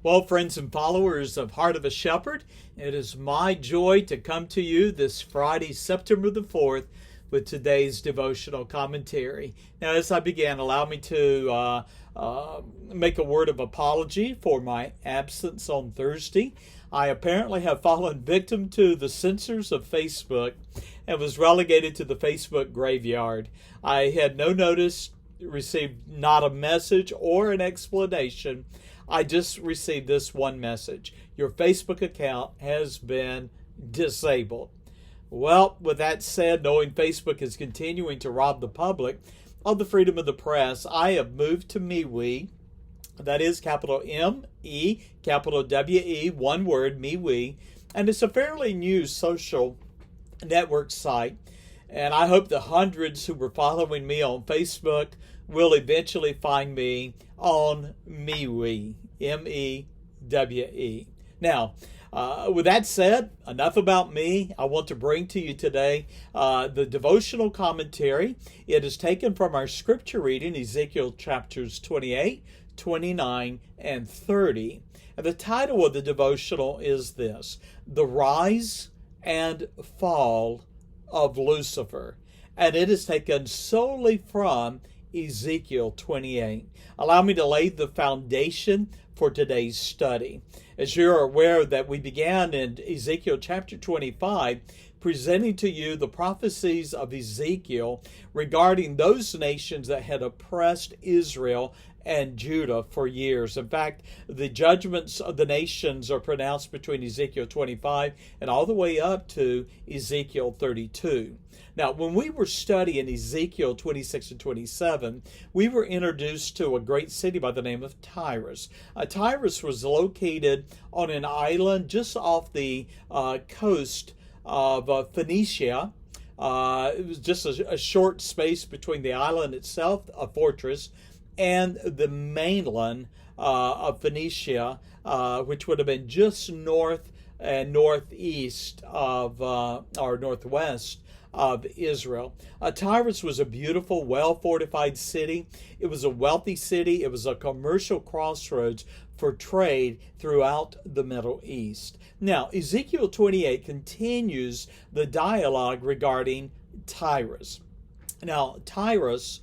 Well, friends and followers of Heart of a Shepherd, it is my joy to come to you this Friday, September the 4th, with today's devotional commentary. Now, as I begin, allow me to make a word of apology for my absence on Thursday. I apparently have fallen victim to the censors of Facebook and was relegated to the Facebook graveyard. I had no notice, received not a message or an explanation. I just received this one message: your Facebook account has been disabled. Well, with that said, knowing Facebook is continuing to rob the public of the freedom of the press, I have moved to MeWe. That is capital M-E, capital W-E, one word, MeWe. And it's a fairly new social network site. And I hope the hundreds who were following me on Facebook will eventually find me on MeWe, M-E-W-E. Now, with that said, enough about me. I want to bring to you today the devotional commentary. It is taken from our scripture reading, Ezekiel chapters 28, 29, and 30. And the title of the devotional is this: The Rise and Fall of Lucifer. And it is taken solely from Ezekiel 28. Allow me to lay the foundation for today's study. As you're aware that we began in Ezekiel chapter 25, presenting to you the prophecies of Ezekiel regarding those nations that had oppressed Israel and Judah for years. In fact, the judgments of the nations are pronounced between Ezekiel 25 and all the way up to Ezekiel 32. Now, when we were studying Ezekiel 26 and 27, we were introduced to a great city by the name of Tyrus. Tyrus was located on an island just off the coast of Phoenicia. It was just a short space between the island itself, a fortress, and the mainland of Phoenicia, which would have been just north and northeast of, or northwest of Israel. Tyrus was a beautiful, well-fortified city. It was a wealthy city. It was a commercial crossroads for trade throughout the Middle East. Now, Ezekiel 28 continues the dialogue regarding Tyrus. Now, Tyrus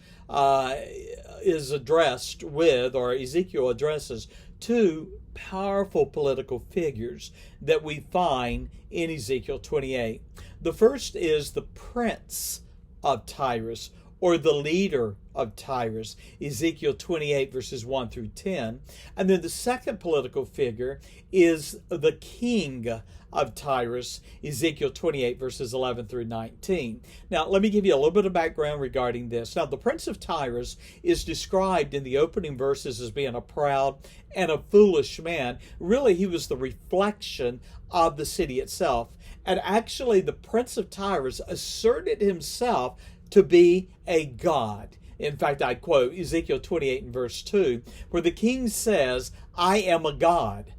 is addressed with, or Ezekiel addresses, two powerful political figures that we find in Ezekiel 28. The first is the prince of Tyrus, or the leader of Tyrus, Ezekiel 28 verses 1 through 10. And then the second political figure is the king of Tyrus, Ezekiel 28 verses 11 through 19. Now, let me give you a little bit of background regarding this. Now, the prince of Tyrus is described in the opening verses as being a proud and a foolish man. Really, he was the reflection of the city itself. And actually, the prince of Tyrus asserted himself to be a god. In fact, I quote Ezekiel 28 and verse 2, where the king says, "I am a god.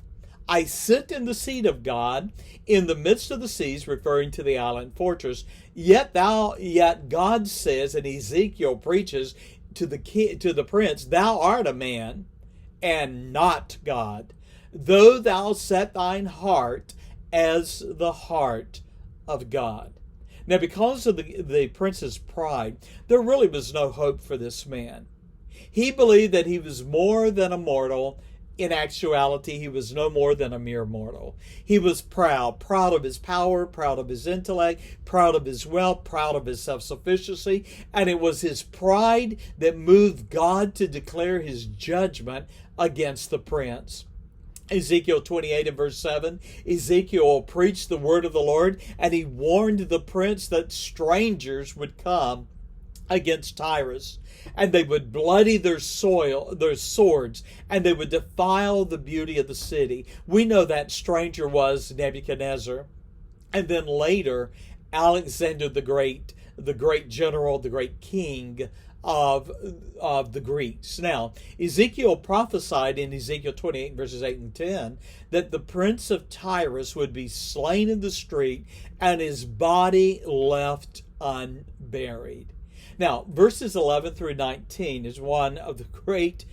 I sit in the seat of God in the midst of the seas," referring to the island fortress. Yet God says, and Ezekiel preaches to the prince, "Thou art a man and not God, though thou set thine heart as the heart of God." Now, because of the prince's pride, there really was no hope for this man. He believed that he was more than a mortal. In actuality, he was no more than a mere mortal. He was proud of his power, proud of his intellect, proud of his wealth, proud of his self-sufficiency, and it was his pride that moved God to declare his judgment against the prince. Ezekiel 28 and verse 7, Ezekiel preached the word of the Lord, and he warned the prince that strangers would come against Tyrus, and they would bloody their swords, and they would defile the beauty of the city. We know that stranger was Nebuchadnezzar, and then later Alexander the great general, the great king of the Greeks. Now, Ezekiel prophesied in Ezekiel 28 verses 8 and 10 that the prince of Tyrus would be slain in the street and his body left unburied. Now, verses 11 through 19 is one of the great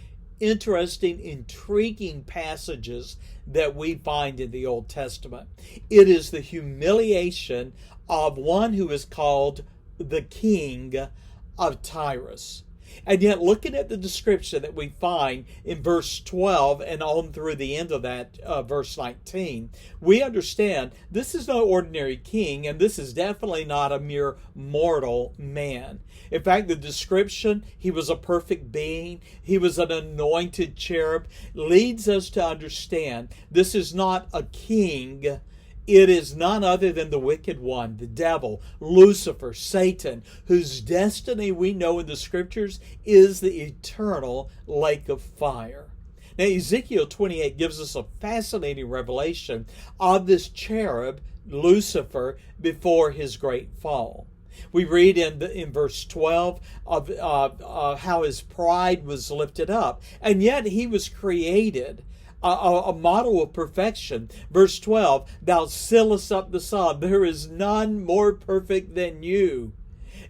interesting, intriguing passages that we find in the Old Testament. It is the humiliation of one who is called the King of Tyrus. And yet, looking at the description that we find in verse 12 and on through the end of that verse 19, we understand this is no ordinary king, and this is definitely not a mere mortal man. In fact, the description, he was a perfect being, he was an anointed cherub, leads us to understand this is not a king. It is none other than the wicked one, the devil, Lucifer, Satan, whose destiny we know in the scriptures is the eternal lake of fire. Now, Ezekiel 28 gives us a fascinating revelation of this cherub, Lucifer, before his great fall. We read in verse 12 of how his pride was lifted up, and yet he was created a model of perfection. Verse 12, thou sealest up the sun. There is none more perfect than you.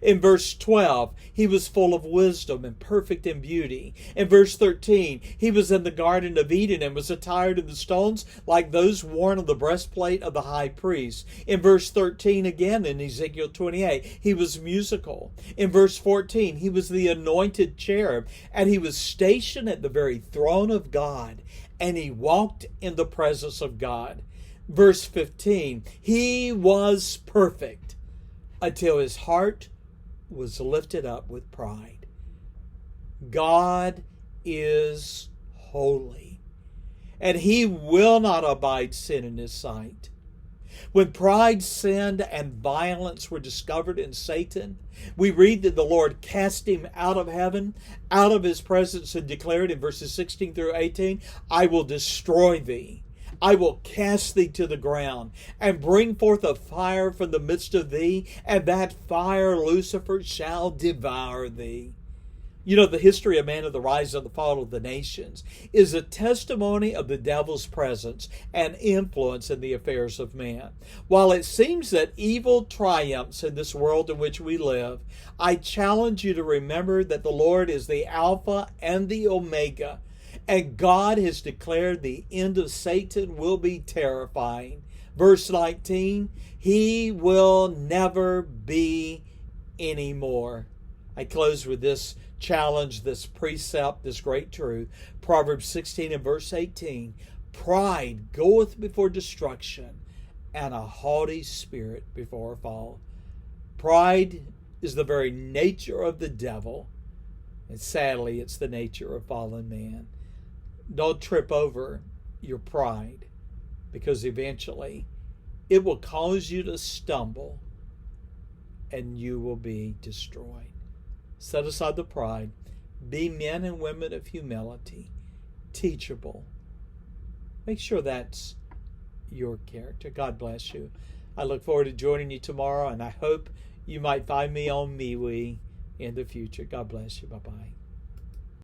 In verse 12, he was full of wisdom and perfect in beauty. In verse 13, he was in the Garden of Eden and was attired in the stones like those worn on the breastplate of the high priest. In verse 13 again in Ezekiel 28, he was musical. In verse 14, he was the anointed cherub, and he was stationed at the very throne of God, and he walked in the presence of God. Verse 15, he was perfect until his heart was lifted up with pride. God is holy, and he will not abide sin in his sight. When pride, sin, and violence were discovered in Satan, we read that the Lord cast him out of heaven, out of his presence, and declared in verses 16 through 18, I will destroy thee. I will cast thee to the ground, and bring forth a fire from the midst of thee, and that fire, Lucifer, shall devour thee. You know, the history of man and the rise and the fall of the nations is a testimony of the devil's presence and influence in the affairs of man. While it seems that evil triumphs in this world in which we live, I challenge you to remember that the Lord is the Alpha and the Omega, and God has declared the end of Satan will be terrifying. Verse 19, he will never be anymore. I close with this challenge, this precept, this great truth. Proverbs 16 and verse 18, pride goeth before destruction, and a haughty spirit before a fall. Pride is the very nature of the devil, and sadly, it's the nature of fallen man. Don't trip over your pride, because eventually it will cause you to stumble and you will be destroyed. Set aside the pride. Be men and women of humility, teachable. Make sure that's your character. God bless you. I look forward to joining you tomorrow, and I hope you might find me on MeWe in the future. God bless you. Bye-bye.